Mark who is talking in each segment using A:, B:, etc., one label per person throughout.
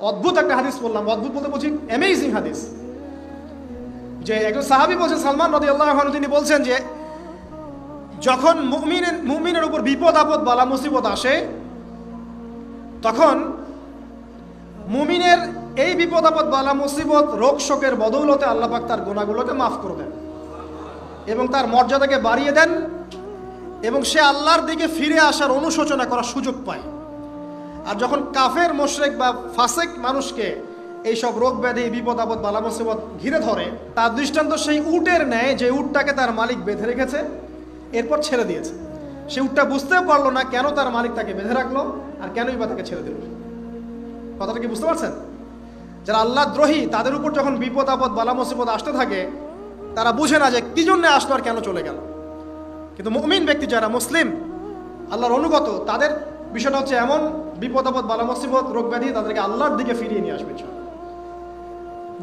A: অদ্ভুত একটা হাদিস বললাম, অদ্ভুত বলতে বলছি অ্যামেজিং হাদিস, যে একজন সাহাবী বলছেন, সালমান রাদিয়াল্লাহু আনহু, তিনি বলছেন যে যখন মুমিনের উপর বিপদ আপদ বালা মুসিবত আসে, তখন মুমিনের এই বিপদ আপদ বালা মুসিবত রোগ শোকের বদৌলতে আল্লাহ পাক তার গুনাহগুলোকে মাফ করে দেন এবং তার মর্যাদাকে বাড়িয়ে দেন, এবং সে আল্লাহর দিকে ফিরে আসার অনুশোচনা করার সুযোগ পায়। আর যখন কাফের মুশরিক বা ফাসিক মানুষকে এইসব রোগ ব্যাধি বিপদ আপদ বালা মুসিবত ঘিরে ধরে, তার দৃষ্টান্ত সেই উটের ন্যায় যে উটটাকে তার মালিক বেঁধে রেখেছে, এরপর ছেড়ে দিয়েছে। সে উটটা বুঝতে পারলো না কেন তার মালিক তাকে বেঁধে রাখলো আর কেনই বা তাকে ছেড়ে দিল। কথাটা কি বুঝতে পারছেন? যারা আল্লাহ দ্রোহী, তাদের উপর যখন বিপদ আপদ বালা মুসিবত আসতে থাকে, তারা বুঝে না যে কি জন্য আসলো আর কেন চলে গেল। কিন্তু মুমিন ব্যক্তি যারা মুসলিম, আল্লাহর অনুগত, তাদের বিষয়টা হচ্ছে এমন, বিপদ আপদ বালা মুসিবত রোগ ব্যাধি তাদেরকে আল্লাহর দিকে ফিরিয়ে নিয়ে আসবে।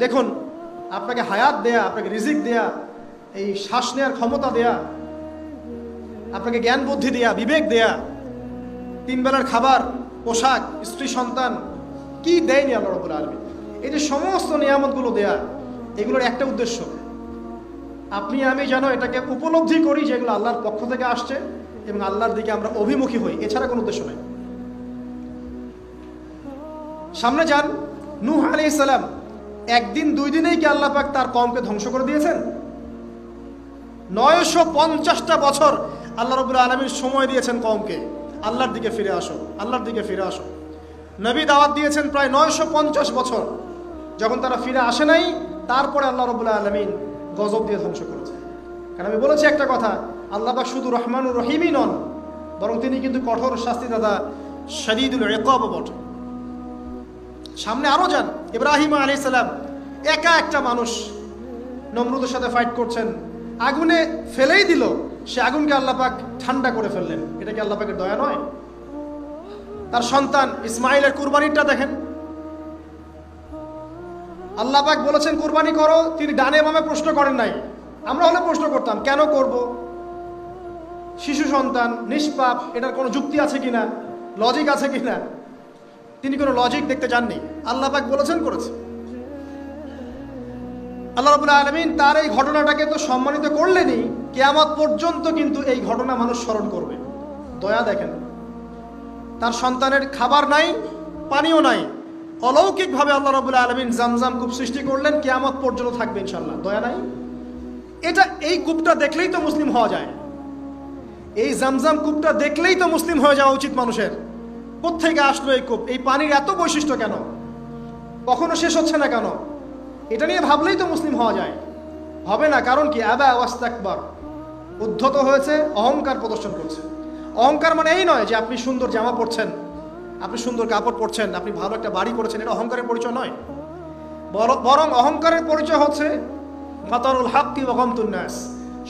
A: দেখুন, আপনাকে হায়াত দেয়া, আপনাকে রিজিক দেয়া, এই শ্বাস নেওয়ার ক্ষমতা দেয়া, আপনাকে জ্ঞান বুদ্ধি দেয়া, বিবেক দেয়া, 3 বেলার খাবার, পোশাক, স্ত্রী সন্তান, কি দেয়নি আল্লাহ রাব্বুল আলামিন। এই যে সমস্ত নিয়ামতগুলো দেয়া, এগুলোর একটা উদ্দেশ্য, আপনি আমি যেন এটাকে উপলব্ধি করি যে এগুলো আল্লাহর পক্ষ থেকে আসছে এবং আল্লাহর দিকে আমরা অভিমুখী হই, এছাড়া কোনো উদ্দেশ্য নাই। সামনে যান, নূহ আলাইহিস সালাম, একদিন 2 দিনেই কি আল্লাহ পাক তার কওমকে ধ্বংস করে দিয়েছেন? 950টা বছর আল্লাহ রাব্বুল আলামিন সময় দিয়েছেন কওমকে, আল্লাহর দিকে ফিরে আসো, আল্লাহর দিকে ফিরে আসো। নবী দাওয়াত দিয়েছেন প্রায় 950 বছর। যখন তারা ফিরে আসে নাই, তারপরে আল্লাহ রাব্বুল আলামিন গজব দিয়ে ধ্বংস করেছে। কারণ আমি বলেছি একটা কথা, আল্লাহ পাক শুধু রহমানুর রহিমই নন, বরং তিনি কিন্তু কঠোর শাস্তিদাতা, শাদীদুল ইকাব বটে। সামনে আরো যান, ইব্রাহিম আলাইহিস সালাম, একা একটা মানুষ নমরুদের সাথে ফাইট করছেন, আগুনে ফেলেই দিল, সে আগুনকে আল্লাহ পাক ঠান্ডা করে ফেললেন। এটা কি আল্লাহ পাকের দয়া নয়? তার সন্তান ইসমাইলের কুরবানিটা দেখেন, আল্লাহ পাক বলেছেন কুরবানি করো, তিনি ডানে বামে প্রশ্ন করেন নাই। আমরা হলে প্রশ্ন করতাম, কেন করব? শিশু সন্তান, নিষ্পাপ, এটার কোনো যুক্তি আছে কিনা, লজিক আছে কিনা? তিনি কোনো লজিক দেখতে যাননি, আল্লাহ পাক বলেছেন করেছে। আল্লাহ রাব্বুল আলামিন তার এই ঘটনাটাকে তো সম্মানিত করলেনই, কিয়ামত পর্যন্ত কিন্তু এই ঘটনা মানুষ স্মরণ করবে। দয়া দেখেন, তার সন্তানের খাবার নাই, পানিও নাই, অলৌকিকভাবে আল্লাহ রাব্বুল আলামিন জামজাম কূপ সৃষ্টি করলেন, কিয়ামত পর্যন্ত থাকবে ইনশাআল্লাহ। দয়া নাই? এই কূপটা দেখলেই তো মুসলিম হওয়া যায়, এই জামজাম কূপটা দেখলেই তো মুসলিম হয়ে যাওয়া উচিত মানুষের। কোত্থেকে আসলো এই কূপ? এই পানির এত বৈশিষ্ট্য কেন? কখনো শেষ হচ্ছে না কেন? এটা নিয়ে ভাবলেই তো মুসলিম হওয়া যায়। হবে না, কারণ কি? আবা ওয়াস্তাকবার, উদ্ধত হয়েছে, অহংকার প্রদর্শন করছে। অহংকার মানে এই নয় যে আপনি সুন্দর জামা পরছেন, আপনি সুন্দর কাপড় পরছেন, আপনি ভালো একটা বাড়ি করেছেন, এটা অহংকারের পরিচয় নয়। বরং অহংকারের পরিচয় হচ্ছে বাতারুল হাক্কি ওয়া গামতুন নাস,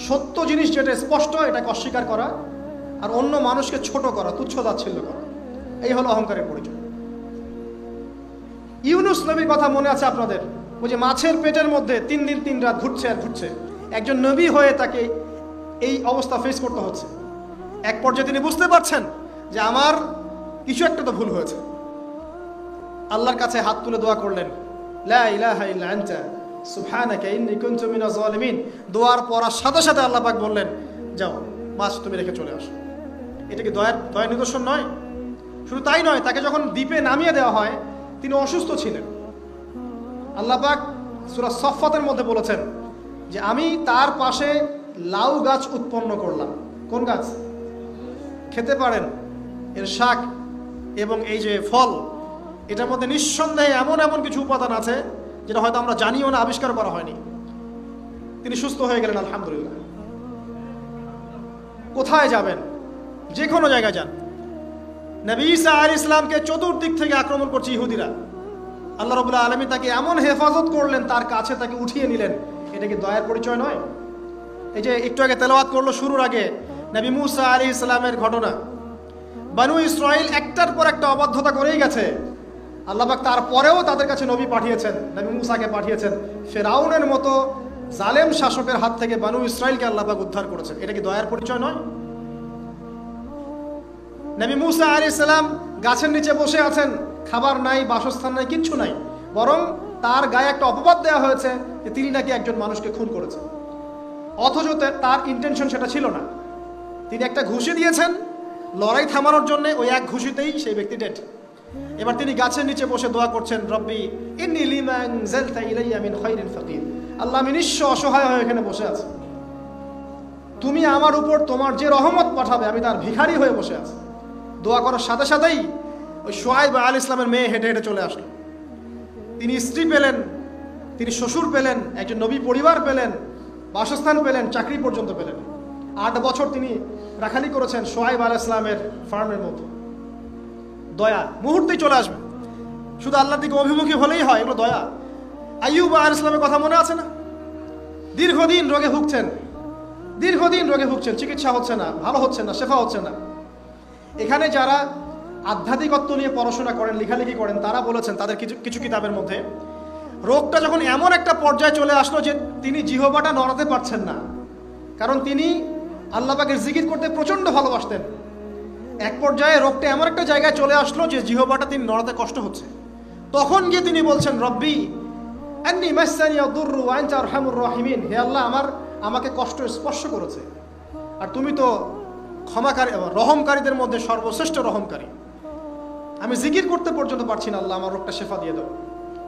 A: সত্য জিনিস যেটা স্পষ্ট এটাকে অস্বীকার করা, আর অন্য মানুষকে ছোট করা, তুচ্ছ তাচ্ছিল্য করা, এই হলো অহংকারের পরিচয়। ইউনুস নবীর কথা মনে আছে আপনাদের? ওই যে মাছের পেটের মধ্যে 3 দিন 3 রাত ঘুরছে আর ঘুরছে, একজন নবী হয়ে তাকে এই অবস্থা ফেস করতে হচ্ছে। এক পর্যায়ে তিনি বুঝতে পারছেন যে আমার কিছু একটা তো ভুল হয়েছে। আল্লাহর কাছে হাত তুলে দোয়া করলেন, লা ইলাহা ইল্লা আনতা সুবহানাকা ইন্নী কুনতু মিনাজ জালিমিন। দোয়ার পড়ার সাথে সাথে আল্লাহ পাক বললেন, যাও মাছ তুমি রেখে চলে আসো। এটা কি দয়ার নিদর্শন নয়? শুধু তাই নয়, তাকে যখন দ্বীপে নামিয়ে দেওয়া হয়, তিনি অসুস্থ ছিলেন। আল্লাহ পাক সূরা সফফাতের মধ্যে বলেছেন যে আমি তার পাশে লাউ গাছ উৎপন্ন করলাম। কোন গাছ? খেতে পারেন, এর শাক এবং এই যে ফল, এটার মধ্যে নিঃসন্দেহে এমন এমন কিছু উপাদান আছে যেটা হয়তো আমরা জানিও না, আবিষ্কার করা হয়নি। তিনি সুস্থ হয়ে গেলেন, আলহামদুলিল্লাহ। কোথায় যাবেন? যে কোনো জায়গায় যান। নবী ঈসা আলাইহিস সালামকে চতুর্দিক থেকে আক্রমণ করছে ইহুদিরা। আল্লাহ রাব্বুল আলামিন তাকে এমন হেফাজত করলেন, তার কাছে তাকে উঠিয়ে নিলেন। এটা কি দয়ার পরিচয় নয়? এই যে একটু আগে তেলাওয়াত করলো শুরুর আগে নবী মূসা আলাইহিস সালামের ঘটনা। বনু ইসরাইল একটার পর একটা অবাধ্যতা করেই গেছে। আল্লাহ পাক তারপরেও তাদের কাছে নবী পাঠিয়েছেন, নবী মূসাকে পাঠিয়েছেন। ফিরআউনের মতো জালেম শাসকের হাত থেকে বনু ইসরাইলকে আল্লাহ পাক উদ্ধার করেছেন। এটা কি দয়ার পরিচয় নয়? নবী মূসা আলাইহিস সালাম গাছের নিচে বসে আছেন, খাবার নাই, বাসস্থান নাই, কিচ্ছু নাই, বরং তার গায়ে একটা অপবাদ দেওয়া হয়েছে যে তিনি নাকি একজন মানুষকে খুন করেছেন, অথচ তার ইন্টেনশন সেটা ছিল না। তিনি একটা ঘুষি দিয়েছেন লড়াই থামানোর জন্য, ওই এক ঘুষিতেই সেই ব্যক্তি ডেড। এবার তিনি গাছের নিচে বসে দোয়া করছেন, রব্বি ইন্নী লিমা আনজালতা ইলাইয়া মিন খায়রিন ফাকির, আল্লাহ আমি নিঃস্ব অসহায় হয়ে এখানে বসে আছি, তুমি আমার উপর তোমার যে রহমত পাঠাবে আমি তার ভিখারি হয়ে বসে আছি। দোয়া করার সাথে সাথেই ওই শুআয়ব আলাইহিস সালামের মেয়ে হেঁটে হেঁটে চলে আসলো। তিনি স্ত্রী পেলেন, তিনি শ্বশুর পেলেন, একজন নবী পরিবার পেলেন, বাসস্থান পেলেন, চাকরি পর্যন্ত পেলেন। 8 বছর তিনি রাখালি করেছেন শুআয়ব আলাইহিস সালামের ফার্মের মধ্যে। দয়া মুহূর্তেই চলে আসবে, শুধু আল্লাহর দিকে অভিমুখী হলেই হয়, এগুলো দয়া। আইয়ুব আলাইহিস সালামের কথা মনে আছে না? দীর্ঘদিন রোগে ভুগছেন, চিকিৎসা হচ্ছে না, ভালো হচ্ছে না, শেফা হচ্ছে না। এখানে যারা আধ্যাত্মিকত্ব নিয়ে পড়াশোনা করেন, লেখালেখি করেন, তারা বলেছেন তাদের কিছু কিতাবের মধ্যে, রোগটা যখন এমন একটা পর্যায়ে চলে আসলো যে তিনি জিহ্বাটা নড়াতে পারছেন না, কারণ তিনি আল্লাহ পাকের জিকির করতে প্রচণ্ড ভালোবাসতেন। এক পর্যায়ে রোগটা এমন একটা জায়গায় চলে আসলো যে জিহ্বাটা তিনি নড়াতে কষ্ট হচ্ছে। তখন গিয়ে তিনি বলছেন, রব্বি আন্নী মাসসানিয়া দুররু ওয়া আনতা আরহামুর রাহিমিন, হে আল্লাহ আমাকে কষ্ট স্পর্শ করেছে, আর তুমি তো ক্ষমাকারী, রহমকারীদের মধ্যে সর্বশ্রেষ্ঠ রহমকারী। আমি জিকির করতে পর্যন্ত পারছি না, আল্লাহ আমার রোগটা শেফা দিয়ে দাও।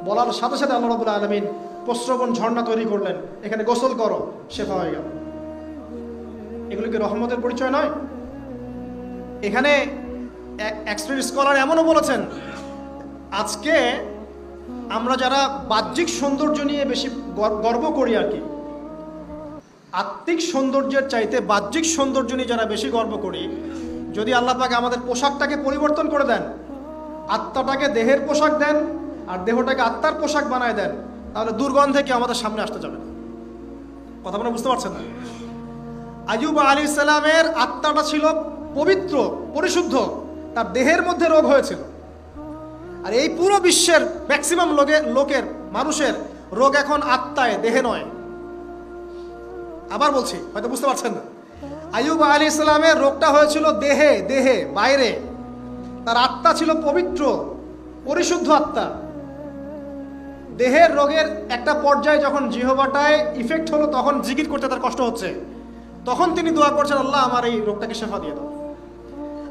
A: বলার সাথে সাথে আল্লাহ রাব্বুল আলামিন প্রস্রবণ ঝর্ণা তৈরি করলেন, এখানে গোসল করো, শেফা হয়ে গেল। এগুলো কি রহমতের পরিচয় নয়? এখানে এক্সপার্ট স্কলার এমনও বলেছেন, আজকে আমরা যারা বাহ্যিক সৌন্দর্য নিয়ে বেশি গর্ব করি আর কি, আত্মিক সৌন্দর্যের চাইতে বাহ্যিক সৌন্দর্য নিয়ে যারা বেশি গর্ব করি, যদি আল্লাহ পাক আমাদের পোশাকটাকে পরিবর্তন করে দেন, আত্মাটাকে দেহের পোশাক দেন আর দেহটাকে আত্মার পোশাক বানায় দেন, তাহলে দুর্গন্ধে কি আমাদের সামনে আসতে যাবে না। কথা আপনারা বুঝতে পারছেন না? আইয়ুব আলাইহিস সালামের আত্মাটা ছিল পবিত্র, পরিশুদ্ধ, তার দেহের মধ্যে রোগ হয়েছিল। আর এই পুরো বিশ্বের ম্যাক্সিমাম লোকের মানুষের রোগ এখন আত্মায়, দেহে নয়। আবার বলছি, হয়তো বুঝতে পারছেন না। আইয়ুব আলাইহিস সালামের রোগটা হয়েছিল দেহে, বাইরে। তার আত্মা ছিল পবিত্র, পরিশুদ্ধ আত্মা। দেহের রোগের একটা পর্যায়ে যখন জিহ্বাটায় ইফেক্ট হলো, তখন জিকির করতে তার কষ্ট হচ্ছে, তখন তিনি দোয়া করছেন, আল্লাহ আমার এই রোগটাকে শেফা দিয়ে দাও।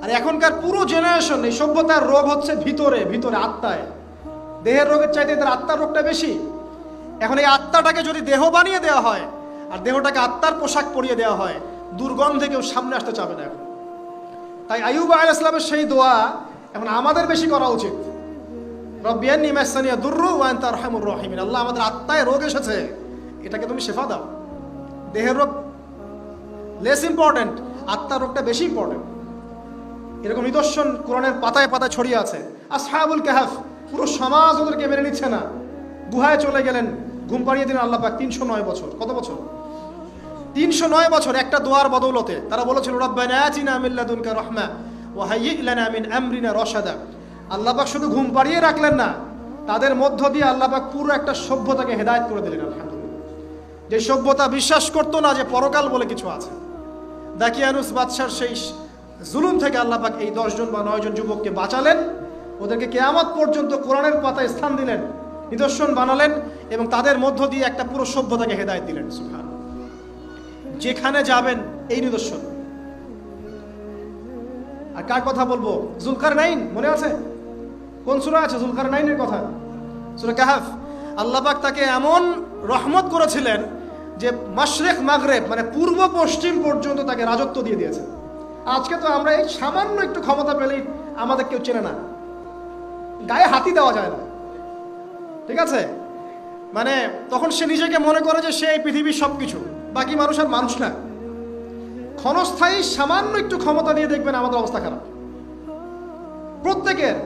A: আর এখনকার পুরো জেনারেশন, এই সভ্যতার রোগ হচ্ছে ভিতরে আত্মায়। দেহের রোগের চাইতে তার আত্মার রোগটা বেশি। এখন এই আত্মাটাকে যদি দেহ বানিয়ে দেওয়া হয় আর দেহটাকে আত্মার পোশাক পরিয়ে দেওয়া হয়, দুর্গন্ধে কেউ সামনে আসতে চাবে না এখন। তাই আইয়ুব আলাইহিস সালামের সেই দোয়া এখন আমাদের বেশি করা উচিত, রব্বি আন্নী মাসসানিয়া দুররু ওয়া আনতা আরহামুর রাহিমিন, আল্লাহ আমাদের আত্মায় রোগ এসেছে, এটাকে তুমি শেফা দাও। দেহের রোগ লেস ইম্পর্টেন্ট, আত্মার রোগটা বেশি ইম্পর্টেন্ট। এরকম নিদর্শন কোরআনের পাতায় পাতায় ছড়িয়ে আছে। আসহাবুল কাহফ, পুরো সমাজ ওদেরকে মেনে নিচ্ছে না, গুহায় চলে গেলেন, ঘুম পাড়িয়ে দিলেন আল্লাহ পাক। 309 বছর, কত বছর? 309 বছর একটা দোয়ার বদৌলতে। তারা বলেছিল, রব্বানা আতিনা মিন লাদুনকা রাহমা ওয়া হাইয়্ লানা মিন আমরিনা রাশাদা। আল্লাহ পাক শুধু ঘুম পাড়িয়ে রাখলেন না, তাদের মধ্য দিয়ে আল্লাহ পাক পুরো একটা সভ্যতাকে হেদায়েত করে দিলেন। আলহামদুলিল্লাহ। যে সভ্যতা বিশ্বাস করতো না যে পরকাল বলে কিছু আছে, দাকিয়ানুস বাদশার সেই জুলুম থেকে আল্লাহ পাক এই 10 জন বা 9 জন যুবককে বাঁচালেন, ওদেরকে কিয়ামত পর্যন্ত কোরআনের পাতায় স্থান দিলেন, নিদর্শন বানালেন, এবং তাদের মধ্য দিয়ে একটা পুরো সভ্যতাকে হেদায়েত দিলেন। সুবহান। যেখানে যাবেন এই নিদর্শন। আর কার কথা বলবো? যুলকারনাইন, মনে আছে? কোন সূরা আছে যুলকারনাইনের কথা? সূরা কাহফ। আল্লাহ পাক তাকে এমন রহমত করেছিলেন যে মাশরিক মাগরিব, মানে পূর্ব পশ্চিম পর্যন্ত তাকে রাজত্ব দিয়ে দিয়েছে। আজকে তো আমরা এই সামান্য একটু ক্ষমতা পেলেই আমাদের কেউ চেনে না, গায়ে হাতি দেওয়া যায় না, ঠিক আছে? মানে তখন সে নিজেকে মনে করে যে সে এই পৃথিবীর সবকিছু, বাকি মানুষ আর মানুষ না। ক্ষণস্থায়ী সামান্য একটু ক্ষমতা দিয়ে দেখবেন আমাদের অবস্থা খারাপ। প্রত্যেকের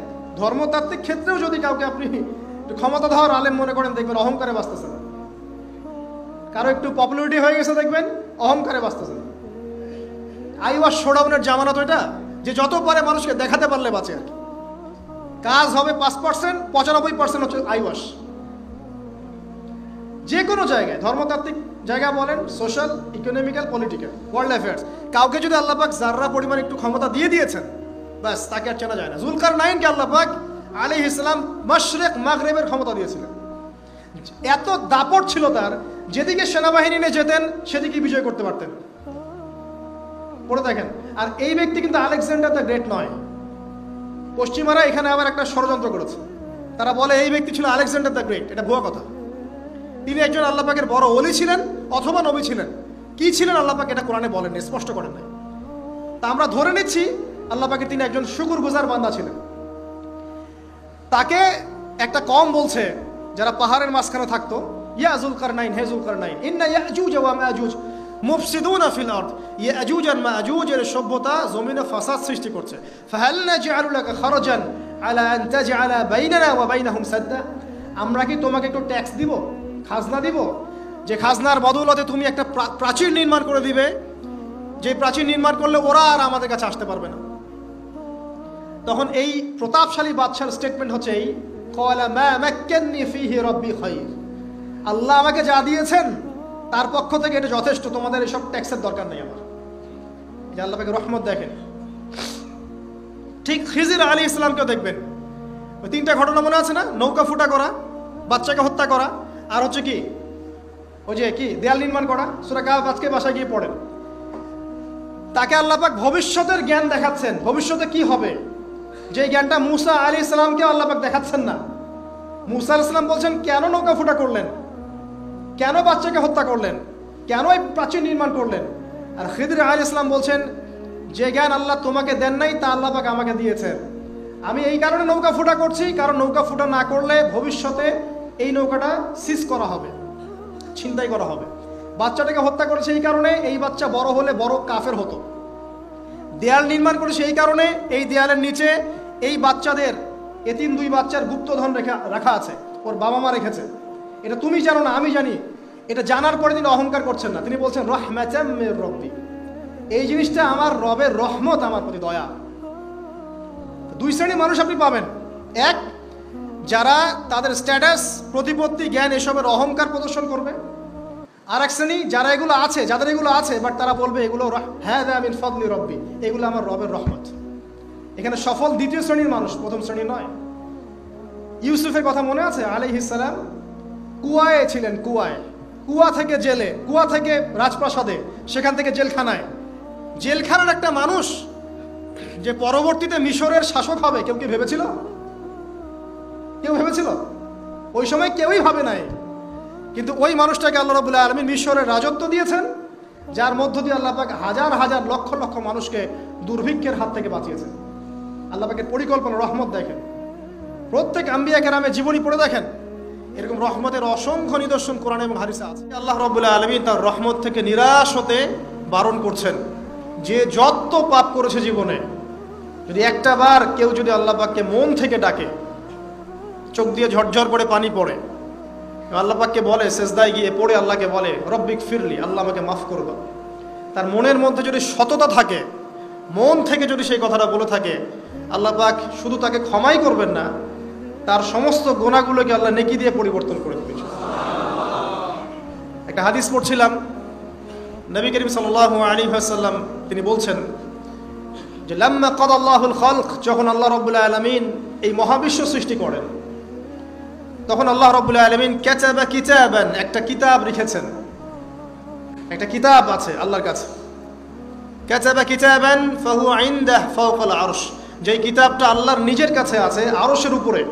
A: ধর্মতাত্ত্বিক ক্ষেত্রেও যদি কাউকে আপনি ক্ষমতাধর আলেম মনে করেন, দেখবেন অহংকারে বাঁচতেছে না। কারো একটু পপুলারিটি হয়ে গেছে, দেখবেন অহংকারে বাঁচতেছে না। আইওয়াশ শোডাউনের জামানা তো এটা, যে যত পারে মানুষকে দেখাতে পারলে বাঁচে আর কি। কাজ হবে 5%, 95% হচ্ছে আইওয়াশ। যে কোনো জায়গায়, ধর্মতাত্ত্বিক জায়গা বলেন, social, economical, political, world affairs, কাউকে যদি আল্লাহ পাক যাররা পরিমাণ একটু ক্ষমতা দিয়ে দিয়েছেন, ব্যাস তাকে আর চেনা যায় না। যুলকারনাইনকে আল্লাহ পাক আলাইহিস সালাম মাশরিক মাগরিবের ক্ষমতা দিয়েছিলেন। এত দাপট ছিল তার, যেদিকে সেনাবাহিনী নিয়ে যেতেন সেদিকে বিজয় করতে পারতেন। পড়ে দেখেন। আর এই ব্যক্তি কিন্তু আলেকজান্ডার দ্য গ্রেট নয়। পশ্চিমারা এখানে আবার একটা ষড়যন্ত্র করেছে। তারা বলে এই ব্যক্তি ছিল আলেকজান্ডার দ্য গ্রেট। এটা ভুয়া কথা। তিনি একজন আল্লাহ পাকের বড় ওলি ছিলেন অথবা নবী ছিলেন। কি ছিলেন আল্লাহ পাক এটা কোরআনে বলেন, স্পষ্ট করেন নাই। তা আমরা ধরে নিচ্ছি আল্লাহ পাকের তিনি একজন শুকরগুজার বান্দা ছিলেন। তাকে একটা কম বলছে যারা পাহাড়ের মাঝখানে থাকতো, ইয়া যুলকারনাইন, হে যুলকারনাইন, ইন্না ইয়াজুজ ওয়া মাআজুজ মুফসিদুনা ফিল আরদ, ইয়াজুজ আর মাআজুজের সভ্যতা জমিনে ফাসাদ সৃষ্টি করছে। ফাহাল নাজআলু লাকা খারাজান আলা আন তাজআলা বাইনানা ওয়া বাইনাহুম সাদ্দা, আমরা কি তোমাকে একটু ট্যাক্স দিব, খাজনা দিব, যে খাজনার বদৌলতে তুমি একটা প্রাচীর নির্মাণ করে দিবে, যে প্রাচীর নির্মাণ করলে ওরা আর আমাদের কাছে আসতে পারবে না। তখন এই প্রতাপশালী বাদশার স্টেটমেন্ট হচ্ছে এই, ক্বালা মা মাক্কান্নি ফীহি রাব্বি খায়র, আল্লাহ আমাকে যা দিয়েছেন তার পক্ষ থেকে এটা যথেষ্ট, তোমাদের এসব ট্যাক্সের দরকার নেই আমার। এই আল্লাহ পাকের রহমত দেখেন। ঠিক খিজির আলাইহিস সালামকেও দেখবেন, ওই তিনটা ঘটনা মনে আছে না? নৌকা ফুটা করা, বাচ্চাকে হত্যা করা, আর হচ্ছে কি ওই যে কি দেয়াল নির্মাণ করা। সূরা কাহফ আজকে বাসায় গিয়ে পড়েন। তাকে আল্লাহ পাক ভবিষ্যতের জ্ঞান দেখাচ্ছেন, ভবিষ্যতে কি হবে, যে জ্ঞানটা মুসা আলাইহিস সালামকে আল্লাহ পাক দেখাচ্ছেন না। মুসা আলাইহিস সালাম বলছেন কেন নৌকা ফুটা করলেন, কেন বাচ্চাকে হত্যা করলেন, কেন এই প্রাচীর নির্মাণ করলেন। আর খিদির আলাইহিস সালাম বলছেন যে জ্ঞান আল্লাহ তোমাকে দেন নাই তা আল্লাহ পাক আমাকে দিয়েছেন। আমি এই কারণে নৌকা ফুটা করছি, কারণ নৌকা ফুটা না করলে ভবিষ্যতে এই নৌকাটা সিজ করা হবে, ছিনতাই করা হবে। বাচ্চাটাকে হত্যা করেছে এই কারণে এই বাচ্চা বড় হলে বড় কাফের হতো। দেয়াল নির্মাণ করেছে এই কারণে এই দেয়ালের নিচে এই বাচ্চাদের এতিম দুই বাচ্চার গুপ্তধন রাখা আছে, ওর বাবা মা রেখেছে। এটা তুমি জানো না, আমি জানি। এটা জানার পরে তিনি অহংকার করছেন না, তিনি বলছেন রাহমাতাম মির রব্বি, এই জিনিসটা আমার রবের রহমত, আমার প্রতি দয়া। দুই শ্রেণীর মানুষ আপনি পাবেন। এক, যারা তাদের স্ট্যাটাস, প্রতিপত্তি, জ্ঞান এসবের অহংকার প্রদর্শন করবে। আর এক শ্রেণী যারা এগুলো আছে, যাদের এগুলো আছে বাট তারা বলবে এগুলো হাযা মিন ফাদলি রব্বি, এগুলো আমার রবের রহমত। এখানে সফল দ্বিতীয় শ্রেণীর মানুষ, প্রথম শ্রেণী নয়। ইউসুফের কথা মনে আছে? আলাইহিস সালাম কুয়ায় ছিলেন, কুয়া থেকে জেলে, কুয়া থেকে রাজপ্রাসাদে, সেখান থেকে জেলখানায়। জেলখানার একটা মানুষ যে পরবর্তীতে মিশরের শাসক হবে, কেউ কি ভেবেছিল? কেউ ভেবেছিল? ওই সময় কেউই ভাবে নাই। কিন্তু ওই মানুষটাকে আল্লাহ রাব্বুল আলামিন মিশরের রাজত্ব দিয়েছেন, যার মধ্য দিয়ে আল্লাহ পাক হাজার হাজার লক্ষ লক্ষ মানুষকে দুর্ভিক্ষের হাত থেকে বাঁচিয়েছেন। আল্লাহ পাকের পরিকল্পনা, রহমত দেখেন। প্রত্যেক আম্বিয়া কেরামের জীবনী পড়ে দেখেন, এরকম রহমতের অসংখ্য নিদর্শন কোরআন এবং হাদিসে আছে। আল্লাহ রাব্বুল আলামিন তার রহমত থেকে নিরাশ হতে বারণ করছেন। যে যত পাপ করেছে জীবনে, যদি একটা বার কেউ যদি আল্লাহ পাককে মন থেকে ডাকে, চোখ দিয়ে ঝরঝর করে পানি পড়ে, আল্লাহ পাককে বলে, সেজদায় গিয়ে পড়ে আল্লাহকে বলে রব্বিক ফিরলি, আল্লাহ আমাকে মাফ করে দাও, তার মনের মধ্যে যদি সততা থাকে, মন থেকে যদি সেই কথাটা বলে থাকে, আল্লাহ পাক শুধু তাকে ক্ষমাই করবেন না, তার সমস্ত গুনাহগুলোকে আল্লাহ নেকি দিয়ে পরিবর্তন করে দেবেন। একটা হাদিস পড়ছিলাম, নবী করিম সাল্লাল্লাহু আলাইহি ওয়াসাল্লাম তিনি বলছেন যে লাম্মা কাদাল্লাহুল খালক, যখন আল্লাহ রাব্বুল আলামিন এই মহাবিশ্ব সৃষ্টি করেন, তখন আল্লাহ রাব্বুল আলামিন কাতাবা কিতাবান, একটা কিতাব লিখেছেন। একটা কিতাব আছে আল্লাহর কাছে, কাতাবা কিতাবান ফাহুয়া ইনদাহ ফাওকাল আরশ, যেই কিতাবটা আল্লাহর নিজের কাছে আছে আরশের উপরে।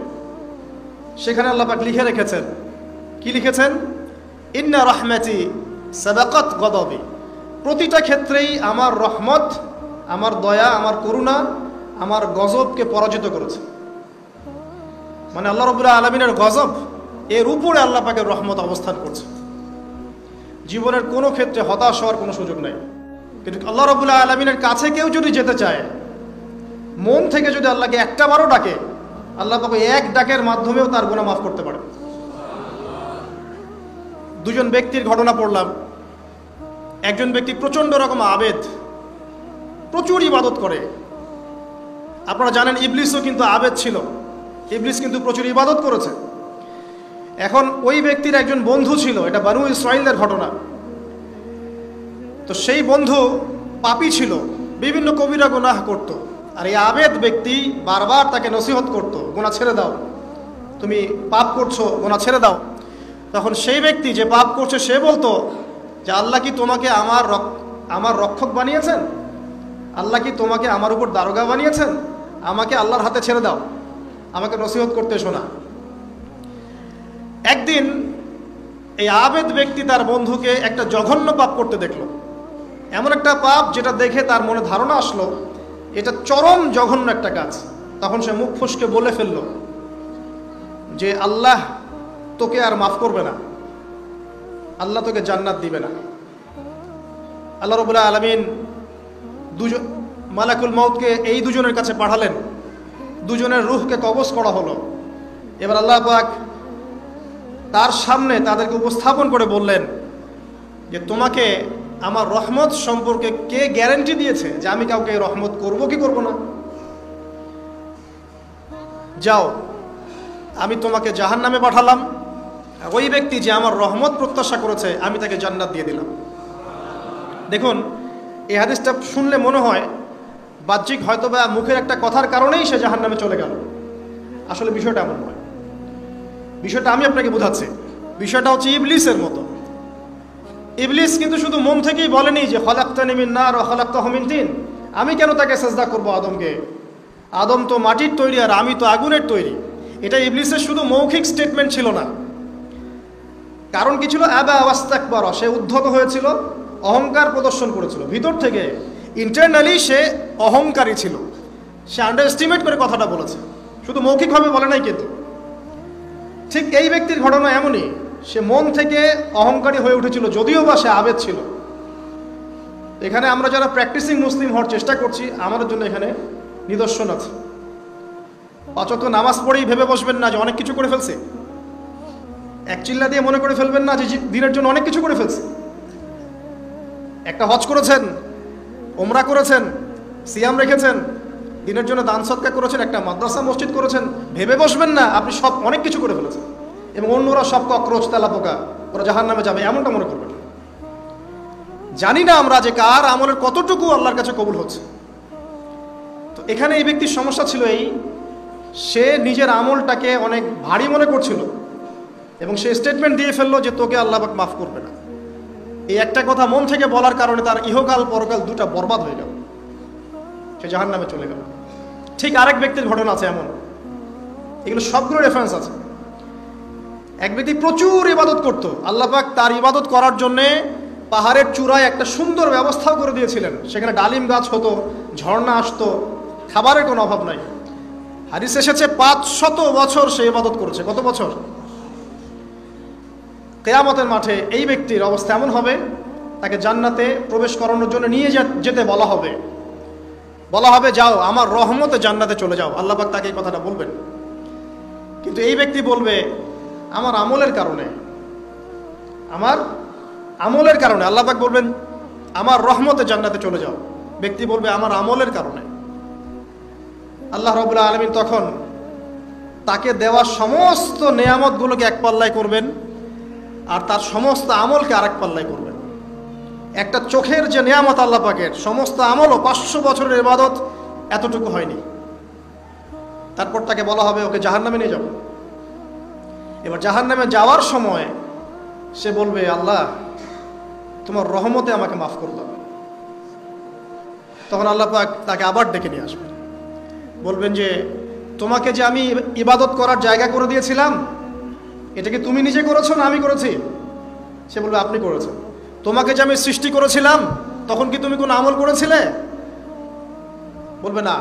A: সেখানে আল্লাহ পাক লিখে রেখেছেন, কি লিখেছেন? ইন্না রাহমাতি সাবাকাত গদাবি, প্রতিটা ক্ষেত্রেই আমার রহমত, আমার দয়া, আমার করুণা আমার গজবকে পরাজিত করেছে। মানে আল্লাহ রাব্বুল আলামিনের গজব এর উপরে আল্লাহ পাকের রহমত অবস্থান করছে। জীবনের কোনো ক্ষেত্রে হতাশ হওয়ার কোনো সুযোগ নাই। কিন্তু আল্লাহ রাব্বুল আলামিনের কাছে কেউ যদি যেতে চায়, মন থেকে যদি আল্লাহকে একটা বারও ডাকে, আল্লাহ পাক এক ডাকের মাধ্যমেও তার গুনাহ মাফ করতে পারে। দুজন ব্যক্তির ঘটনা পড়লাম। একজন ব্যক্তি প্রচণ্ড রকম আবেদ, প্রচুর ইবাদত করে। আপনারা জানেন ইবলিসও কিন্তু আবেদ ছিল, ইবলিস কিন্তু প্রচুর ইবাদত করেছে। এখন ওই ব্যক্তির একজন বন্ধু ছিল, এটা বানু ইসরাঈলের ঘটনা। তো সেই বন্ধু পাপী ছিল, বিভিন্ন কবিরা গুনাহ করত, আর এই আবেদ ব্যক্তি বারবার তাকে নসিহত করতো, গুনাহ ছেড়ে দাও, তুমি পাপ করছো, গুনাহ ছেড়ে দাও। তখন সেই ব্যক্তি যে পাপ করছে সে বলতো যে আল্লাহ কি তোমাকে আমার রক্ষক বানিয়েছেন? আল্লাহ কি তোমাকে আমার উপর দারোগা বানিয়েছেন? আমাকে আল্লাহর হাতে ছেড়ে দাও, আমাকে নসিহত করতে শোনা। একদিন এই আবেদ ব্যক্তি তার বন্ধুকে একটা জঘন্য পাপ করতে দেখলো, এমন একটা পাপ যেটা দেখে তার মনে ধারণা আসলো এটা চরম জঘন্য একটা কাজ। তখন সে মুখ ফসকে বলে ফেলল যে আল্লাহ তোকে আর মাফ করবে না, আল্লাহ তোকে জান্নাত দিবে না। আল্লাহ রাব্বুল আলামিন মালাকুল মউতকে এই দুজনের কাছে পাঠালেন, দুজনের রূহকে কবজ করা হলো। এবার আল্লাহ পাক তার সামনে তাদেরকে উপস্থাপন করে বললেন যে তোমাকে আমার রহমত সম্পর্কে কে গ্যারান্টি দিয়েছে যে আমি কাউকে রহমত করব কি করব না? যাও, আমি তোমাকে জাহান্নামে পাঠালাম, ওই ব্যক্তি যে আমার রহমত প্রত্যাশা করেছে আমি তাকে জান্নাত দিয়ে দিলাম। দেখুন, এই হাদিসটা শুনলে মনে হয় বাহ্যিক হয়তোবা মুখের একটা কথার কারণেই সে জাহান্নামে চলে গেল। আসলে বিষয়টা এমন নয়। বিষয়টা আমি আপনাকে বোঝাচ্ছি। বিষয়টা হচ্ছে ইবলিসের মতো। ইবলিস কিন্তু শুধু মন থেকেই বলেনি যে খলাকতানি মিন নার ওয়া খলাকতাহু মিন তিন, আমি কেন তাকে সিজদা করব আদমকে, আদম তো মাটির তৈরি আর আমি তো আগুনের তৈরি। এটা ইবলিসের শুধু মৌখিক স্টেটমেন্ট ছিল না, কারণ কি ছিল? আবা ওয়াস্তাকবারা, সে উদ্ধত হয়েছিল, অহংকার প্রদর্শন করেছিল। ভিতর থেকে ইন্টারনালি সে অহংকারী ছিল, সে আন্ডার এস্টিমেট করে কথাটা বলেছে, শুধু মৌখিকভাবে বলে নাই। কিন্তু ঠিক এই ব্যক্তির ঘটনা এমনই, সে মন থেকে অহংকারী হয়ে উঠেছিল, যদিও বা সে আবেদ ছিল। এখানে আমরা যারা প্র্যাকটিসিং মুসলিম হওয়ার চেষ্টা করছি আমাদের জন্য এখানে নিদর্শন আছে। পাঁচ ওয়াক্ত নামাজ পড়েই ভেবে বসবেন না যে অনেক কিছু করে ফেলছে, এক চিল্লা দিয়ে মনে করে ফেলবেন না যে দিনের জন্য অনেক কিছু করে ফেলছে। একটা হজ করেছেন, ওমরা করেছেন, সিয়াম রেখেছেন, দিনের জন্য দান সদকা করেছেন, একটা মাদ্রাসা মসজিদ করেছেন, ভেবে বসবেন না আপনি সব অনেক কিছু করে ফেলেছেন এবং অন্যরা সব ককরোচ তেলাপোকা, ওরা জাহান্নামে যাবে, এমনটা মনে করবেন। জানি না আমরা যে কার আমলের কতটুকু আল্লাহর কাছে কবুল হচ্ছে। তো এখানে এই ব্যক্তির সমস্যা ছিল এই, সে নিজের আমলটাকে অনেক ভারী মনে করছিল এবং সে স্টেটমেন্ট দিয়ে ফেললো যে তোকে আল্লাহ পাক মাফ করবে না। এই একটা কথা মন থেকে বলার কারণে তার ইহকাল পরকাল দুটা বরবাদ হয়ে গেল, সে জাহান্নামে চলে গেল। ঠিক আরেক ব্যক্তির ঘটনা আছে এমন, এগুলো সবগুলো রেফারেন্স আছে। এক ব্যক্তি প্রচুর ইবাদত করত, আল্লাহ পাক তার ইবাদত করার জন্যে পাহাড়ের চূড়ায় একটা সুন্দর ব্যবস্থাও করে দিয়েছিলেন, সেখানে ডালিম গাছ হতো, ঝর্ণা আসতো, খাবারের কোনো অভাব নাই। হাদিস এসেছে 500 বছর সে ইবাদত করেছে। কত বছর? কিয়ামতের মাঠে এই ব্যক্তির অবস্থা এমন হবে, তাকে জান্নাতে প্রবেশ করানোর জন্য নিয়ে যেতে বলা হবে যাও আমার রহমতে জান্নাতে চলে যাও। আল্লাহ পাক তাকে এই কথাটা বলবেন, কিন্তু এই ব্যক্তি বলবে আমার আমলের কারণে আল্লাহ পাক বলবেন আমার রহমতে জান্নাতে চলে যাও। ব্যক্তি বলবে আমার আমলের কারণে। আল্লাহ রাব্বুল আলামিন তখন তাকে দেওয়া সমস্ত নেয়ামতগুলোকে এক পাল্লায় করবেন আর তার সমস্ত আমলকে আরেক পাল্লায় করবেন। একটা চোখের যে নেয়ামত আল্লাহ পাকের, সমস্ত আমলও 500 বছরের ইবাদত এতটুকু হয়নি। তারপর তাকে বলা হবে ওকে জাহান্নামে নিয়ে যাও। এবার জাহান্নামে যাওয়ার সময় সে বলবে আল্লাহ তোমার রহমতে আমাকে মাফ করে দাও। তখন আল্লাহ পাক তাকে আবার ডেকে নিয়ে আসবেন, বলবেন যে তোমাকে যে আমি ইবাদত করার জায়গা করে দিয়েছিলাম এটা কি তুমি নিজে করেছো না আমি করেছি? সে বলবে আপনি করেছেন। তোমাকে যে আমি সৃষ্টি করেছিলাম তখন কি তুমি কোনো আমল করেছিলে? বলবে না।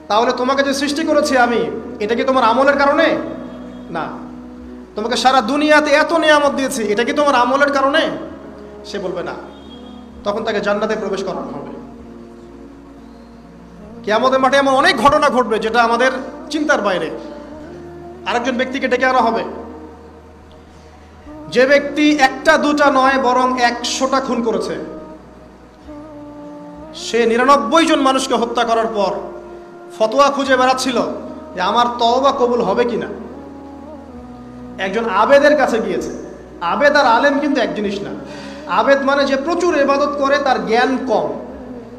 A: তাহলে তোমাকে যে সৃষ্টি করেছি আমি, এটা কি তোমার আমলের কারণে? না। তোমাকে সারা দুনিয়াতে এত নিয়ামত দিয়েছি, এটা কি তোমার আমলের কারণে? সে বলবে না। তখন তাকে জান্নাতে প্রবেশ করানো হবে। কিয়ামতের মাঠে এমন অনেক ঘটনা ঘটবে যেটা আমাদের চিন্তার বাইরে। আরেকজন ব্যক্তিকে ডেকে আনা হবে, যে ব্যক্তি একটা দুটা নয় বরং 100টা খুন করেছে। সে 99 জন মানুষকে হত্যা করার পর ফতোয়া খুঁজে বেড়াচ্ছিল যে আমার তওবা কবুল হবে কিনা। একজন আবেদের কাছে গিয়েছে। আবেদ আর আলেম কিন্তু এক জিনিস না। আবেদ মানে যে প্রচুর ইবাদত করে, তার জ্ঞান কম,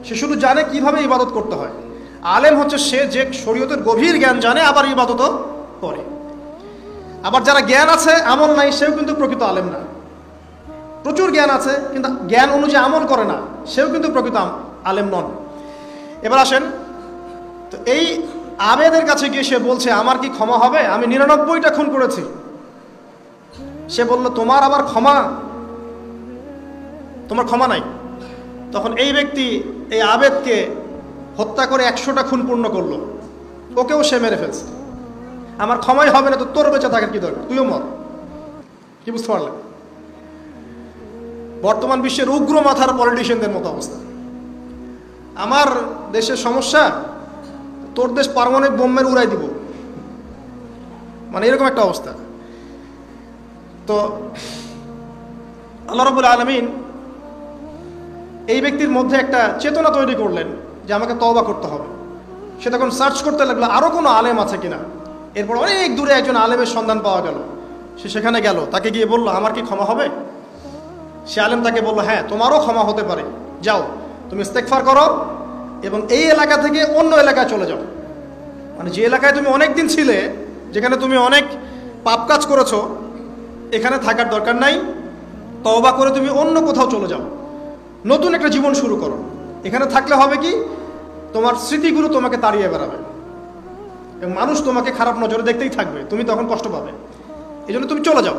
A: সে শুধু জানে কিভাবে ইবাদত করতে হয়। আলেম হচ্ছে সে যে শরীয়তের গভীর জ্ঞান জানে আবার ইবাদতও করে। আবার যারা জ্ঞান আছে আমল নাই, সেও কিন্তু প্রকৃত আলেম না। প্রচুর জ্ঞান আছে কিন্তু জ্ঞান অনুযায়ী আমল করে না, সেও কিন্তু প্রকৃত আলেম নন। এবার আসেন, তো এই আবেদের কাছে গিয়ে সে বলছে আমার কি ক্ষমা হবে, আমি 99টা খুন করেছি। সে বলল তোমার আবার ক্ষমা, তোমার ক্ষমা নাই। তখন এই ব্যক্তি এই আবেদকে হত্যা করে 100টা খুন পূর্ণ করলো, ওকেও সে মেরে ফেলছে। আমার ক্ষমাই হবে না তো তোর বেঁচে থাকার কি দরকার, তুইও মর। কি বুঝতে পারলেন? বর্তমান বিশ্বের উগ্র মাথার পলিটিশিয়ানদের মতো অবস্থা। আমার দেশের সমস্যা, তোর দেশ পারমাণবিক বোমের উড়াই দিব, মানে এরকম একটা অবস্থা। তো আল্লাহ রাব্বুল আলামিন এই ব্যক্তির মধ্যে একটা চেতনা তৈরি করলেন যে আমাকে তওবা করতে হবে। সে তখন সার্চ করতে লাগলো আরও কোনো আলেম আছে কিনা। এরপর অনেক দূরে একজন আলেমের সন্ধান পাওয়া গেল। সে সেখানে গেল, তাকে গিয়ে বলল আমার কি ক্ষমা হবে? সে আলেম তাকে বলল হ্যাঁ, তোমারও ক্ষমা হতে পারে, যাও তুমি ইস্তেগফার করো এবং এই এলাকা থেকে অন্য এলাকায় চলে যাও। মানে যে এলাকায় তুমি অনেক দিন ছিলে, যেখানে তুমি অনেক পাপ কাজ করেছো, এখানে থাকার দরকার নাই, তওবা করে তুমি অন্য কোথাও চলে যাও, নতুন একটা জীবন শুরু করো। এখানে থাকলে হবে কি, তোমার স্মৃতিগুলো তোমাকে তাড়িয়ে বেড়াবে এবং মানুষ তোমাকে খারাপ নজরে দেখতেই থাকবে, তুমি তখন কষ্ট পাবে। এই জন্য তুমি চলে যাও।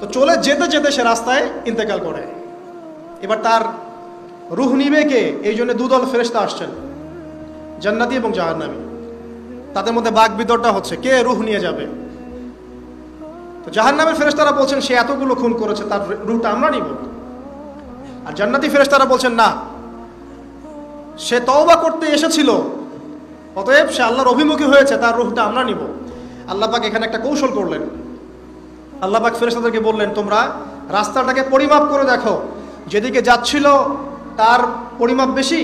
A: তো চলে যেতে যেতে সে রাস্তায় ইন্তেকাল করে। এবার তার রূহ নিবে কে? এই জন্য দুদল ফেরেশতা আসছেন, জান্নাতি এবং জাহান্নামী। তাদের মধ্যে বাক বিতরটা হচ্ছে কে রূহ নিয়ে যাবে। তো জাহান্নামের ফেরেশতারা বলছেন সে এতগুলো খুন করেছে, তার রূহটা আমরা নিব। আর জান্নাতি ফেরেশতারা বলছেন না, সে তওবা করতে এসেছিল, অতএব সে আল্লাহর অভিমুখী হয়েছে, তার রূহটা আমরা নিব। আল্লাহ পাক এখানে একটা কৌশল করলেন। আল্লাহ পাক ফেরেশতাদেরকে বললেন তোমরা রাস্তাটাকে পরিমাপ করে দেখো, যেদিকে যাচ্ছিল তার পরিমাপ বেশি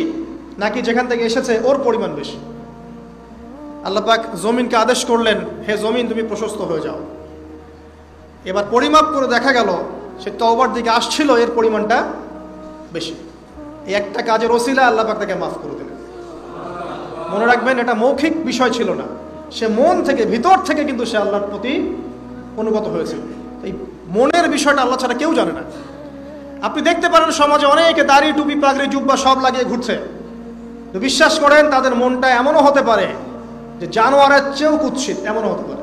A: নাকি যেখান থেকে এসেছে ওর পরিমাণ বেশি। আল্লাহ পাক জমিনকে আদেশ করলেন হে জমিন তুমি প্রশস্ত হয়ে যাও। এবার পরিমাপ করে দেখা গেল সে তওবার দিকে আসছিল, এর পরিমাণটা বেশি। এই একটা কাজের ওসিলা আল্লাহ পাক তাকে মাফ করে দিলেন। মনে রাখবেন এটা মৌখিক বিষয় ছিল না, সে মন থেকে ভিতর থেকে কিন্তু সে আল্লাহর প্রতি অনুগত হয়েছিল। এই মনের বিষয়টা আল্লাহ ছাড়া কেউ জানে না। আপনি দেখতে পারেন সমাজে অনেকে দাড়ি টুপি পাগড়ি জুব্বা সব লাগিয়ে ঘুরছে, তো বিশ্বাস করেন তাদের মনটা এমনও হতে পারে যে জানোয়ারের চেয়েও কুৎসিত, এমনও হতে পারে।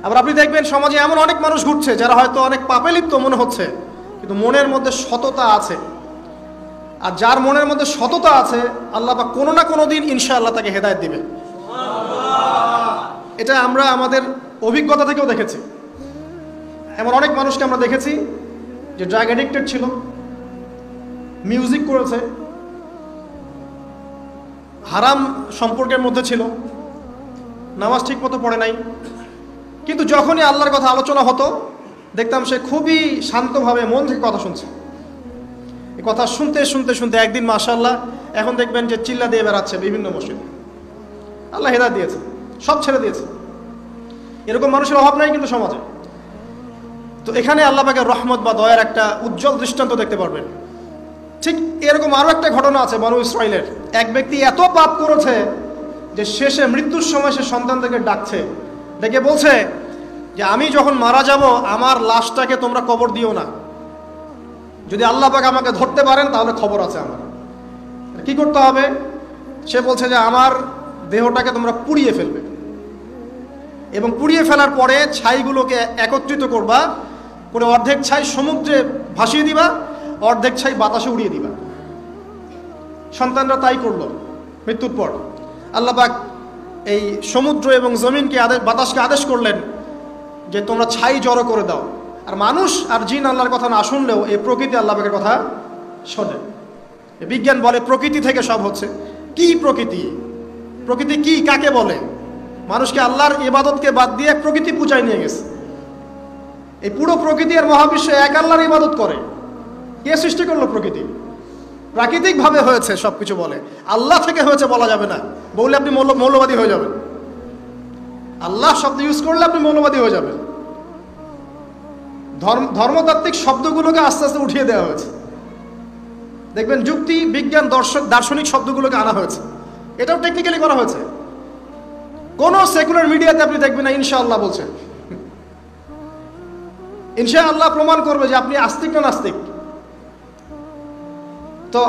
A: আবার আপনি দেখবেন সমাজে এমন অনেক মানুষ ঘুরছে যারা হয়তো অনেক পাপে লিপ্ত মনে হচ্ছে, কিন্তু মনের মধ্যে সততা আছে। আর যার মনের মধ্যে সততা আছে আল্লাহ পাক কোনো না কোনো দিন ইনশাআল্লাহ তাকে হেদায়েত দিবে। এটা আমরা আমাদের অভিজ্ঞতা থেকেও দেখেছি। এমন অনেক মানুষকে আমরা দেখেছি যে ড্রাগ অ্যাডিক্টেড ছিল, মিউজিক করেছে, হারাম সম্পর্কের মধ্যে ছিল, নামাজ ঠিক মতো পড়ে নাই, কিন্তু যখনই আল্লাহর কথা আলোচনা হতো দেখতাম সে খুবই শান্তভাবে মন থেকে কথা শুনছে। এই কথা শুনতে শুনতে শুনতে একদিন মাশাআল্লাহ এখন দেখবেন যে চিল্লা দিয়ে বেড়াচ্ছে বিভিন্ন মসজিদে। আল্লাহ হেদায়েত দিয়েছে, সব ছেড়ে দিয়েছে। এরকম মানুষের অভাব নাই কিন্তু সমাজে। তো এখানে আল্লাহ পাকের রহমত বা দয়ার একটা উজ্জ্বল দৃষ্টান্ত দেখতে পারবেন। ঠিক এরকম আরও একটা ঘটনা আছে বনু ইসরাইলের। এক ব্যক্তি এত পাপ করেছে যে শেষে মৃত্যুর সময় সে সন্তানদেরকে ডাকছে, ডেকে বলছে যে আমি যখন মারা যাব আমার লাশটাকে তোমরা কবর দিও না, যদি আল্লাহ পাক আমাকে ধরতে পারেন তাহলে খবর আছে আমার। কি করতে হবে? সে বলছে যে আমার দেহটাকে তোমরা পুড়িয়ে ফেলবে এবং পুড়িয়ে ফেলার পরে ছাইগুলোকে একত্রিত করবা, করে অর্ধেক ছাই সমুদ্রে ভাসিয়ে দিবা, অর্ধেক ছাই বাতাসে উড়িয়ে দিবা। সন্তানরা তাই করলো। মৃত্যুর পর আল্লাহ পাক এই সমুদ্র এবং জমিনকে বাতাসকে আদেশ করলেন যে তোমরা ছাই জড়ো করে দাও। আর মানুষ আর জিন আল্লাহর কথা না শুনলেও এই প্রকৃতি আল্লাহ পাকের কথা শোনে। বিজ্ঞান বলে প্রকৃতি থেকে সব হচ্ছে। কি প্রকৃতি? প্রকৃতি কি, কাকে বলে? মানুষকে আল্লাহর ইবাদতকে বাদ দিয়ে প্রকৃতি পূজায় নিয়ে গেছে। এই পুরো প্রকৃতি আর মহাবিশ্ব এক আল্লাহর ইবাদত করে। কে সৃষ্টি করলো প্রকৃতি? প্রাকৃতিকভাবে হয়েছে সবকিছু বলে, আল্লাহ থেকে হয়েছে বলা যাবে না। বললে আপনি মৌলবাদী হয়ে যাবেন। আল্লাহ শব্দ ইউজ করলে আপনি মৌলবাদী হয়ে যাবেন। ধর্মতাত্ত্বিক শব্দগুলোকে আস্তে আস্তে উঠিয়ে দেওয়া হয়েছে। দেখবেন যুক্তি বিজ্ঞান দার্শনিক শব্দগুলোকে আনা হয়েছে। এটাও টেকনিক্যালি করা হয়েছে। কোনো সেকুলার মিডিয়াতে আপনি দেখবেন না ইনশাআল্লাহ বলছে। ইনশাআল্লাহ প্রমাণ করবে যে আপনি আস্তিক না নাস্তিক। তো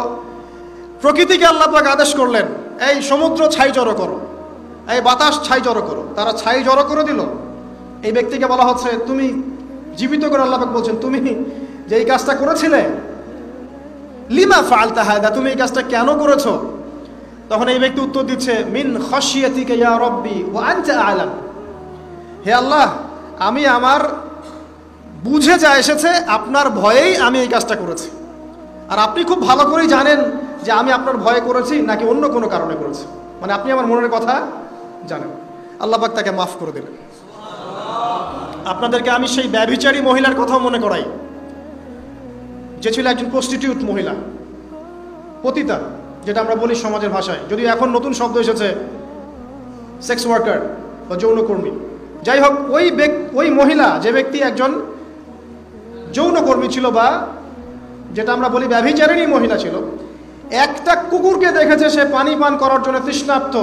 A: প্রকৃতিকে আল্লাহ পাক আদেশ করলেন, এই সমুদ্র ছাই জড়ো করো, এই বাতাস ছাই জড়ো করো। তারা ছাই জড়ো করে দিল। এই ব্যক্তিকে বলা হচ্ছে তুমি জীবিত করে, আল্লাহ পাক বলছেন তুমি যে এই কাজটা করেছিলে, লিমা ফাআলতা হাদা, তুমি এই কাজটা কেন করেছো? তখন এই ব্যক্তি উত্তর দিচ্ছে, মিন খাশিয়াতিকা ইয়া রাব্বি ওয়া আনতা আ'লাম। হে আল্লাহ, আমি আমার বুঝে যা এসেছে আপনার ভয়েই আমি এই কাজটা করেছি, আর আপনি খুব ভালো করেই জানেন যে আমি আপনার ভয়ে করেছি নাকি অন্য কোনো কারণে করেছি, মানে আপনি আমার মনের কথা জানেন। আল্লাহ পাক তাকে মাফ করে দিলেন। আপনাদেরকে আমি সেই ব্যভিচারী মহিলার কথাও মনে করাই, যে ছিল একজন প্রস্টিটিউট মহিলা, পতিতা, যেটা আমরা বলি সমাজের ভাষায়, যদিও এখন নতুন শব্দ এসেছে সেক্স ওয়ার্কার বা যৌনকর্মী। যাই হোক, ওই মহিলা, যে ব্যক্তি একজন যৌনকর্মী ছিল বা যেটা আমরা বলি ব্যভিচারিণী মহিলা ছিল, একটা কুকুরকে দেখেছে সে পানি পান করার জন্য তৃষ্ণার্ত,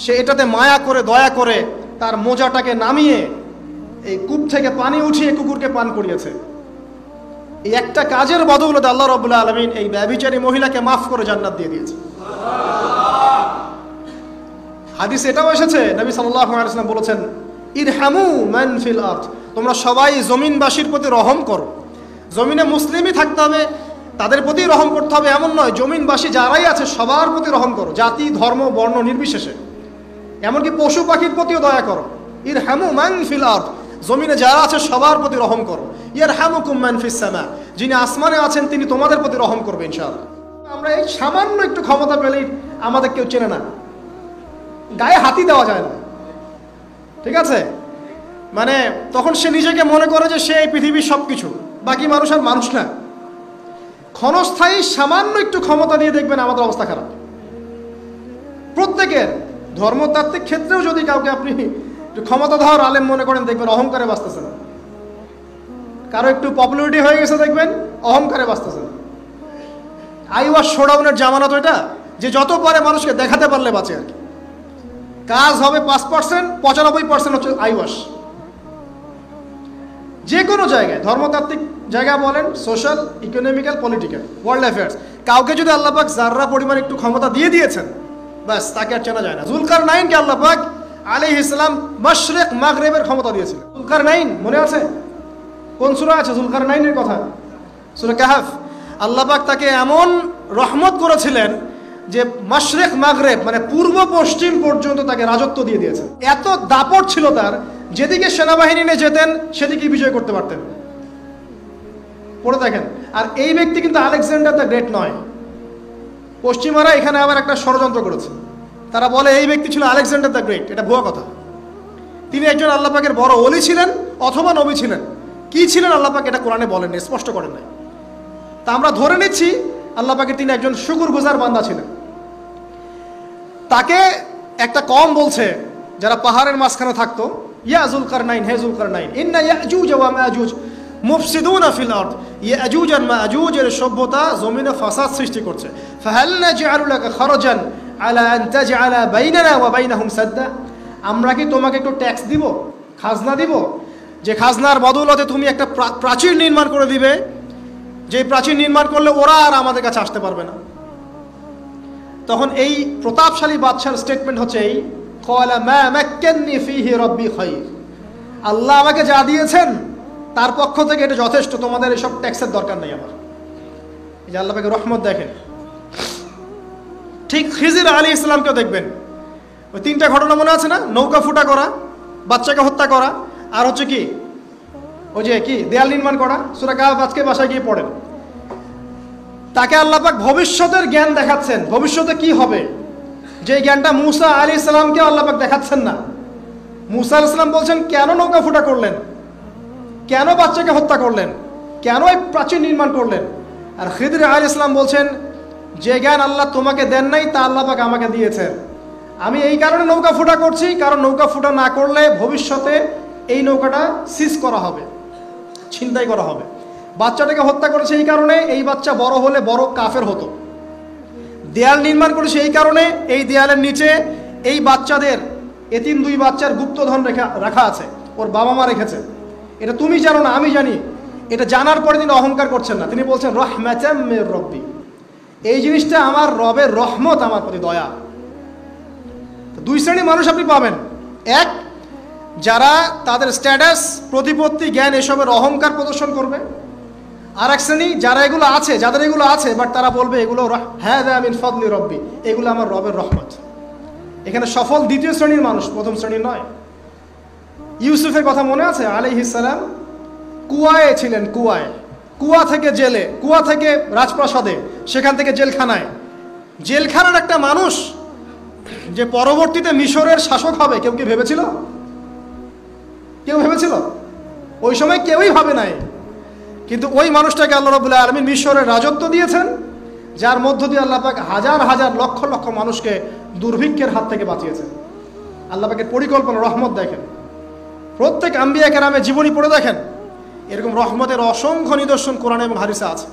A: সে এটাতে মায়া করে দয়া করে তার মোজাটাকে নামিয়ে এই কূপ থেকে পানি উঠিয়ে কুকুরকে পান করিয়েছে। এই একটা কাজের বদৌলতে আল্লাহ রাব্বুল আলামিন এই ব্যভিচারী মহিলাকে মাফ করে জান্নাত দিয়ে দিয়েছে। হাদিস এটাও এসেছে, নবী সাল্লাল্লাহু আলাইহি ওয়াসাল্লাম বলেছেন, ইরহামু মান ফিল আরদ, তোমরা সবাই জমিনবাসীর প্রতি রহম করো। জমিনে মুসলিমই থাকতে হবে, তাদের প্রতি রহম করতে হবে এমন নয়, জমিনবাসী যারাই আছে সবার প্রতি রহম করো, জাতি ধর্ম বর্ণ নির্বিশেষে, এমনকি পশু পাখির প্রতিও দয়া করো। ইরহামু মান ফিল আরদ, জমিনে যারা আছে সবার প্রতি রহম করো। ইয়ারহামুকুম মান ফিস সামা, যিনি আসমানে আছেন তিনি তোমাদের প্রতি রহম করবে ইনশাআল্লাহ। আমরা এই সামান্য একটু ক্ষমতা পেলেই আমাদের কেউ চেনে না, গায়ে হাতি দেওয়া যায় না, ঠিক আছে? মানে তখন সে নিজেকে মনে করে যে সে এই পৃথিবীর সব কিছু, বাকি মানুষ আর মানুষ না। ক্ষণস্থায়ী সামান্য একটু ক্ষমতা দিয়ে দেখবেন আমাদের অবস্থা খারাপ। প্রত্যেকের ধর্মতাত্ত্বিক ক্ষেত্রেও যদি কাউকে আপনি ক্ষমতাধর আলেম মনে করেন, দেখবেন অহংকারে বাঁচতেছেন। কারো একটু পপুলারিটি হয়ে গেছে, দেখবেন অহংকারে বাঁচতেছেন। আই ওয়াশ শোডাউনের জামানত এটা, যে যত পারে মানুষকে দেখাতে পারলে বাঁচে আর কি। কাজ হবে 5%, 95% হচ্ছে আই ওয়াশ। যে কোনো জায়গায়, ধর্মতাত্ত্বিক জায়গা বলেন, social, economical, political, world affairs, কাউকে যদি আল্লাহ পাক যাররা পরিমাণ একটু ক্ষমতা দিয়ে দিয়েছেন, ব্যাস তাকে আর চেনা যায় না। যুলকারনাইনকে আল্লাহ পাক আলাইহিস সালাম মাশরিক মাগরিবের ক্ষমতা দিয়েছিলেন। যুলকারনাইন মনে আছে? কোন সূরা আছে যুলকারনাইনের কথা? সূরা কাহফ। আল্লাহ পাক তাকে এমন রহমত করেছিলেন যে মাশরিক মাগরিব মানে পূর্ব পশ্চিম পর্যন্ত তাকে রাজত্ব দিয়ে দিয়েছেন। এত দাপট ছিল তার, যেদিকে সেনাবাহিনী নিয়ে যেতেন সেদিকে বিজয় করতে পারতেন। পড়ে দেখেন। আর এই ব্যক্তি কিন্তু আলেকজান্ডার দ্য গ্রেট নয়। পশ্চিমারা এখানে আবার একটা ষড়যন্ত্র করেছে, তারা বলে এই ব্যক্তি ছিল আলেকজান্ডার দ্য গ্রেট। এটা ভুয়া কথা। তিনি একজন আল্লাহ পাকের বড় ওলি ছিলেন অথবা নবী ছিলেন। কি ছিলেন আল্লাহ পাক এটা কোরআনে বলেন নাই, স্পষ্ট করেন নাই। তা আমরা ধরে নিচ্ছি আল্লাহ পাকের তিনি একজন শুকরগুজার বান্দা ছিলেন। তাকে একটা কওম বলছে যারা পাহাড়ের মাঝখানে থাকতো, ইয়া যুলকারনাইন, হে যুলকারনাইন, ইন্না ইয়াজুজ ওয়া মাজুজ মুফসিদুনা ফিল আরদ, ইয়াজুজ আর মাজুজের সভ্যতা জমিনে ফাসাদ সৃষ্টি করছে। ফাহাল নাজআলু লাকা খরজান আলা আন তাজআলা বাইনানা ওয়া বাইনাহুম সাদ্দা, আমরা কি তোমাকে একটু ট্যাক্স দিব, খাজনা দিব, যে খাজনার বদৌলতে তুমি একটা প্রাচীর নির্মাণ করে দিবে, যে প্রাচীর নির্মাণ করলে ওরা আর আমাদের কাছে আসতে পারবে না। তখন এই প্রতাপশালী বাদশার স্টেটমেন্ট হচ্ছে এই, ক্বালা মা মাক্কান্নি ফীহি রাব্বি খায়র, আল্লাহ আমাকে যা দিয়েছেন তার পক্ষ থেকে এটা যথেষ্ট, তোমাদের এসব ট্যাক্সের দরকার নেই আমার। এই যে আল্লাহ পাকের রহমত দেখেন। ঠিক খিজির আলাইহিস সালামকেও দেখবেন, ওই তিনটা ঘটনা মনে আছে না? নৌকা ফুটা করা, বাচ্চাকে হত্যা করা, আর হচ্ছে কি ওই যে কি দেয়াল নির্মাণ করা। সূরা কাহফ আজকে বাসায় গিয়ে পড়েন। তাকে আল্লাহ পাক ভবিষ্যতের জ্ঞান দেখাচ্ছেন, ভবিষ্যতে কি হবে, যে জ্ঞানটা মুসা আলাইহিস সালামকে আল্লাহ পাক দেখাচ্ছেন না। মুসা আলাইহিস সালাম বলছেন কেন নৌকা ফুটা করলেন, কেন বাচ্চাকে হত্যা করলেন, কেন এই প্রাচীর নির্মাণ করলেন। আর খিদির আলাইহিস সালাম বলছেন যে জ্ঞান আল্লাহ তোমাকে দেন নাই তা আল্লাহ পাক আমাকে দিয়েছেন। আমি এই কারণে নৌকা ফুটা করছি, কারণ নৌকা ফুটা না করলে ভবিষ্যতে এই নৌকাটা সিজ করা হবে, ছিনতাই করা হবে। বাচ্চাটাকে হত্যা করেছে এই কারণে, এই বাচ্চা বড় হলে বড় কাফের হতো। দেয়াল নির্মাণ করেছে এই কারণে, এই দেয়ালের নিচে এই বাচ্চাদের, এতিম 2 বাচ্চার গুপ্তধন রাখা আছে, ওর বাবা মা রেখেছে। এটা তুমি জানো না, আমি জানি। এটা জানার পরে তিনি অহংকার করছেন না, তিনি বলছেন রহমাতাম মির রব্বি, এই জিনিসটা আমার রবের রহমত, আমার প্রতি দয়া। 2 শ্রেণীর মানুষ আপনি পাবেন। এক, যারা তাদের স্ট্যাটাস, প্রতিপত্তি, জ্ঞান এসবের অহংকার প্রদর্শন করবে। আর এক শ্রেণী যারা এগুলো আছে, যাদের এগুলো আছে, বাট তারা বলবে এগুলো হাযা মিন ফাদলি রব্বি, এগুলো আমার রবের রহমত। এখানে সফল 2য় শ্রেণীর মানুষ, 1ম শ্রেণীর নয়। ইউসুফের কথা মনে আছে? আলাইহিস সালাম কুয়ায় ছিলেন, কুয়া থেকে জেলে, কুয়া থেকে রাজপ্রাসাদে, সেখান থেকে জেলখানায়। জেলখানার একটা মানুষ যে পরবর্তীতে মিশরের শাসক হবে, কেউ কি ভেবেছিল? কেউ ভেবেছিল? ওই সময় কেউই ভাবে নাই। কিন্তু ওই মানুষটাকে আল্লাহ রাব্বুল আলামিন মিশরের রাজত্ব দিয়েছেন, যার মধ্য দিয়ে আল্লাহ পাক হাজার হাজার লক্ষ লক্ষ মানুষকে দুর্ভিক্ষের হাত থেকে বাঁচিয়েছেন। আল্লাহ পাকের পরিকল্পনা, রহমত দেখেন। প্রত্যেক আম্বিয়া কেরামের জীবনী পড়ে দেখেন, এরকম রহমতের অসংখ্য নিদর্শন কোরআন এবং হাদিসে আছে।